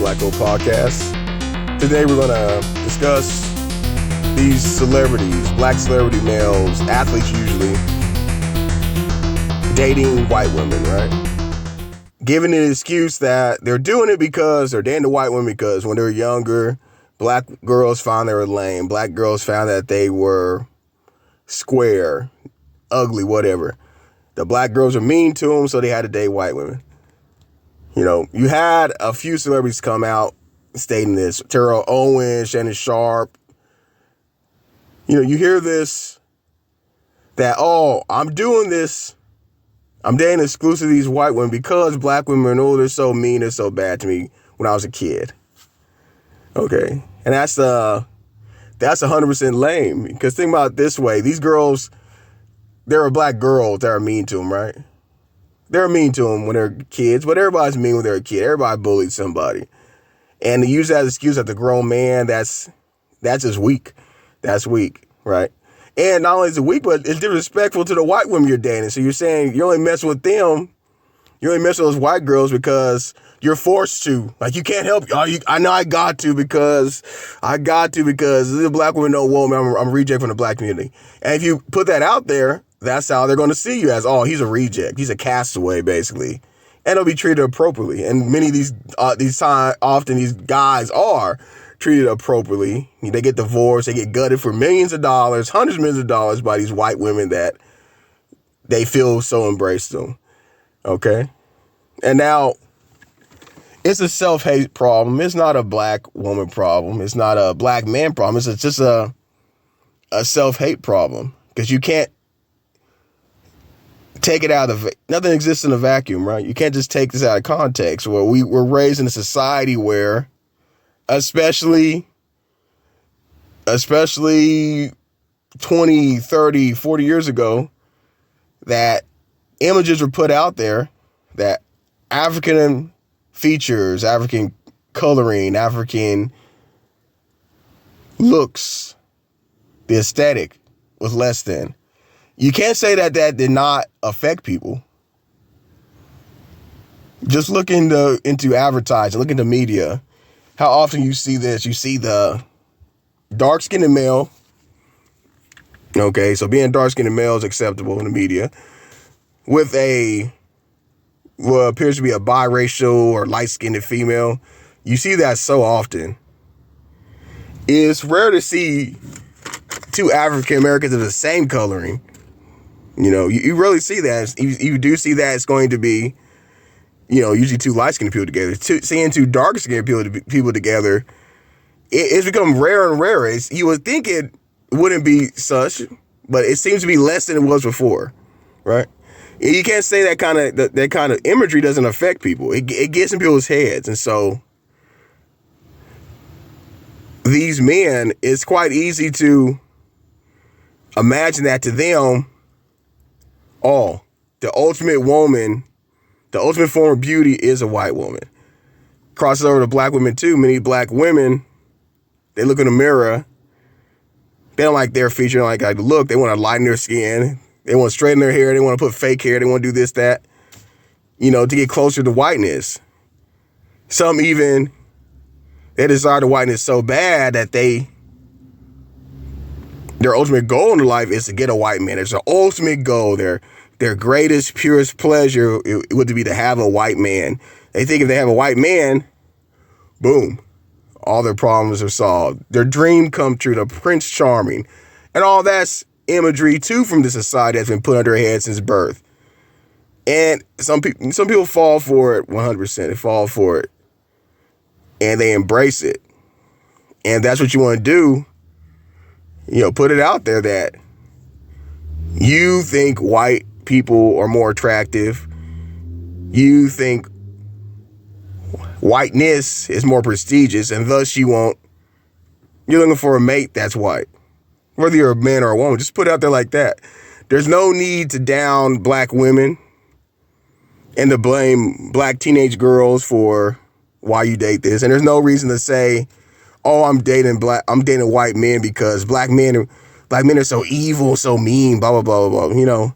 Black Hole Podcast. Today we're going to discuss these celebrities, black celebrity males, athletes usually, dating white women, right? Giving an excuse that they're doing it because they're dating the white women because when they were younger, black girls found they were lame. Black girls found that they were square, ugly, whatever. The black girls were mean to them, so they had to date white women. You know, you had a few celebrities come out stating this. Terrell Owens, Shannon Sharp. You know, you hear this, that, oh, I'm doing this. I'm dating exclusive these white women because black women, oh, they're so mean, they're so bad to me when I was a kid. Okay. And that's 100% lame. Because think about it this way. These girls, there are black girls that are mean to them, right? They're mean to them when they're kids, but everybody's mean when they're a kid. Everybody bullied somebody. And to use that as an excuse that the grown man, that's just weak. That's weak, right? And not only is it weak, but it's disrespectful to the white women you're dating. So you're saying you only mess with them, you only mess with those white girls because you're forced to. Like, you can't help. I know I got to because the black woman don't want me. I'm a reject from the black community. And if you put that out there, that's how they're going to see you as, oh, he's a reject. He's a castaway, basically. And they'll be treated appropriately. And many of these guys are treated appropriately. They get divorced. They get gutted for millions of dollars, hundreds of millions of dollars by these white women that they feel so embrace them. Okay? And now, it's a self-hate problem. It's not a black woman problem. It's not a black man problem. It's just a self-hate problem. Because you can't take it out of it. Nothing exists in a vacuum, right? You can't just take this out of context. Well, we're raised in a society where, especially 20, 30, 40 years ago, that images were put out there that African features, African coloring, African looks, the aesthetic was less than. You can't say that did not affect people. Just look into advertising, look into media. How often you see this? You see the dark-skinned male. Okay, so being dark-skinned male is acceptable in the media. With what appears to be a biracial or light-skinned female. You see that so often. It's rare to see two African Americans of the same coloring. You know, you really see that. You do see that it's going to be, you know, usually two light-skinned people together. Seeing two dark-skinned people together, it's become rarer and rarer. You would think it wouldn't be such, but it seems to be less than it was before, right? You can't say that kind of imagery doesn't affect people. It gets in people's heads, and so these men, it's quite easy to imagine that to them. Oh, the ultimate woman, the ultimate form of beauty is a white woman. Crosses over to black women too. Many black women, they look in the mirror. They don't like their feature, they don't like how they look. They want to lighten their skin. They want to straighten their hair. They want to put fake hair. They want to do this, that, you know, to get closer to whiteness. Some even, they desire the whiteness so bad that their ultimate goal in life is to get a white man. It's their ultimate goal. Their greatest, purest pleasure it would be to have a white man. They think if they have a white man, boom, all their problems are solved. Their dream come true, the Prince Charming. And all that's imagery, too, from the society that's been put under their head since birth. And some people fall for it 100%. They fall for it. And they embrace it. And that's what you want to do. You know, put it out there that you think white people are more attractive. You think whiteness is more prestigious, and thus you're looking for a mate that's white. Whether you're a man or a woman, just put it out there like that. There's no need to down black women and to blame black teenage girls for why you date this. And there's no reason to say, oh, I'm dating white men because black men are so evil, so mean, blah, blah, blah, blah, blah. You know,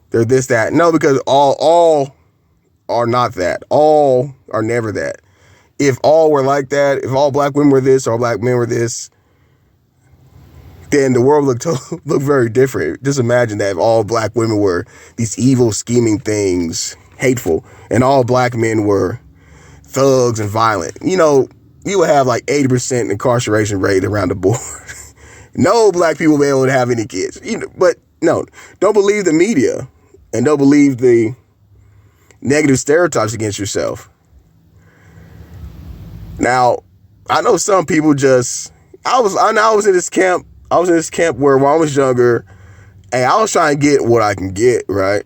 they're this, that. No, because all are not that. All are never that. if all were like that, if all black women were this, all black men were this, then the world look very different. Just imagine that if all black women were these evil, scheming things, hateful, and all black men were thugs and violent. You know, you would have like 80% incarceration rate around the board. No black people will be able to have any kids. But no, don't believe the media and don't believe the negative stereotypes against yourself. Now, I know some people I was in this camp. I was in this camp where when I was younger, and I was trying to get what I can get, right?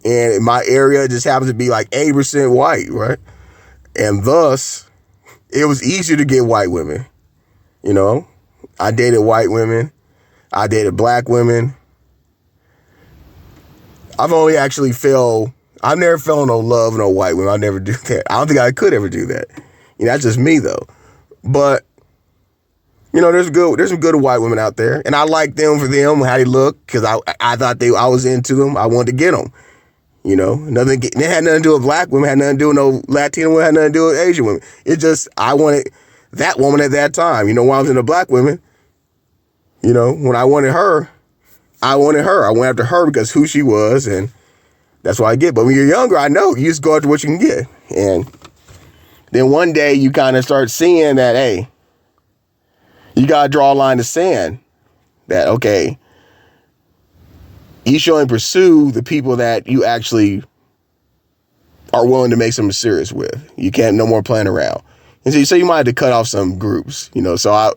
And in my area, it just happens to be like 80% white, right? And thus, it was easier to get white women. You know, I dated white women. I dated black women. I've never fell in no love with no white women. I never do that. I don't think I could ever do that. That's just me though. But, there's some good white women out there. And I like them for them, how they look, because I thought I was into them. I wanted to get them. It had nothing to do with black women, had nothing to do with no Latino women, had nothing to do with Asian women. It just, I wanted that woman at that time. When I was into black women, when I wanted her. I went after her because who she was, and that's what I get. But when you're younger, I know you just go after what you can get. And then one day you kind of start seeing that, hey, you got to draw a line in the sand that, okay, you should only pursue the people that you actually are willing to make something serious with. You can't no more playing around. And so you might have to cut off some groups, so I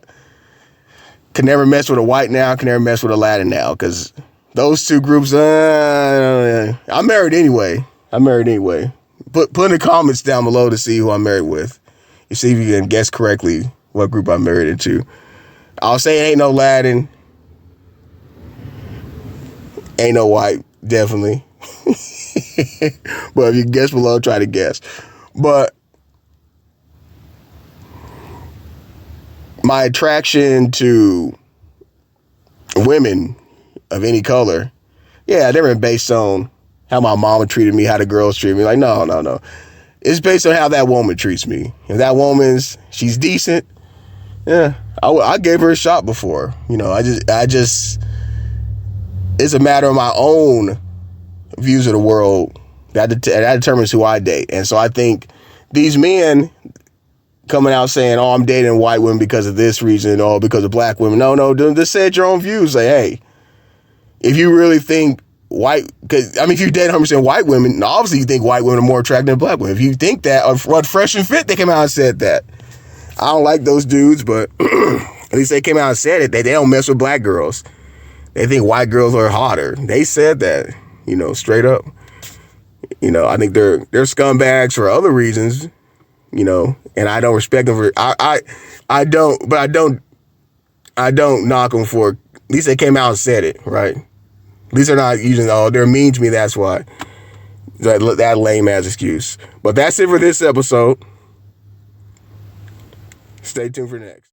can never mess with a white now, can never mess with a Latin now, because those two groups, I'm married anyway. Put in the comments down below to see who I'm married with. You see if you can guess correctly what group I'm married into. I'll say it ain't no Latin. Ain't no white, definitely. But if you guess below, try to guess. But my attraction to women of any color, never been based on how my mama treated me, how the girls treated me. Like, no. It's based on how that woman treats me. If that she's decent, I gave her a shot before. I just, it's a matter of my own views of the world that determines who I date. And so I think these men coming out saying, oh, I'm dating white women because of this reason, or because of black women. No, just set your own views. Say, hey, if you really think if you date 100% white women, obviously you think white women are more attractive than black women. If you think that, or Fresh and Fit, they came out and said that. I don't like those dudes, but at least they came out and said it. They don't mess with black girls. They think white girls are hotter. They said that, straight up. I think they're scumbags for other reasons, and I don't respect them for, I don't knock them for, at least they came out and said it, right? At least they're not using, they're mean to me, that's why. That lame ass excuse. But that's it for this episode. Stay tuned for next.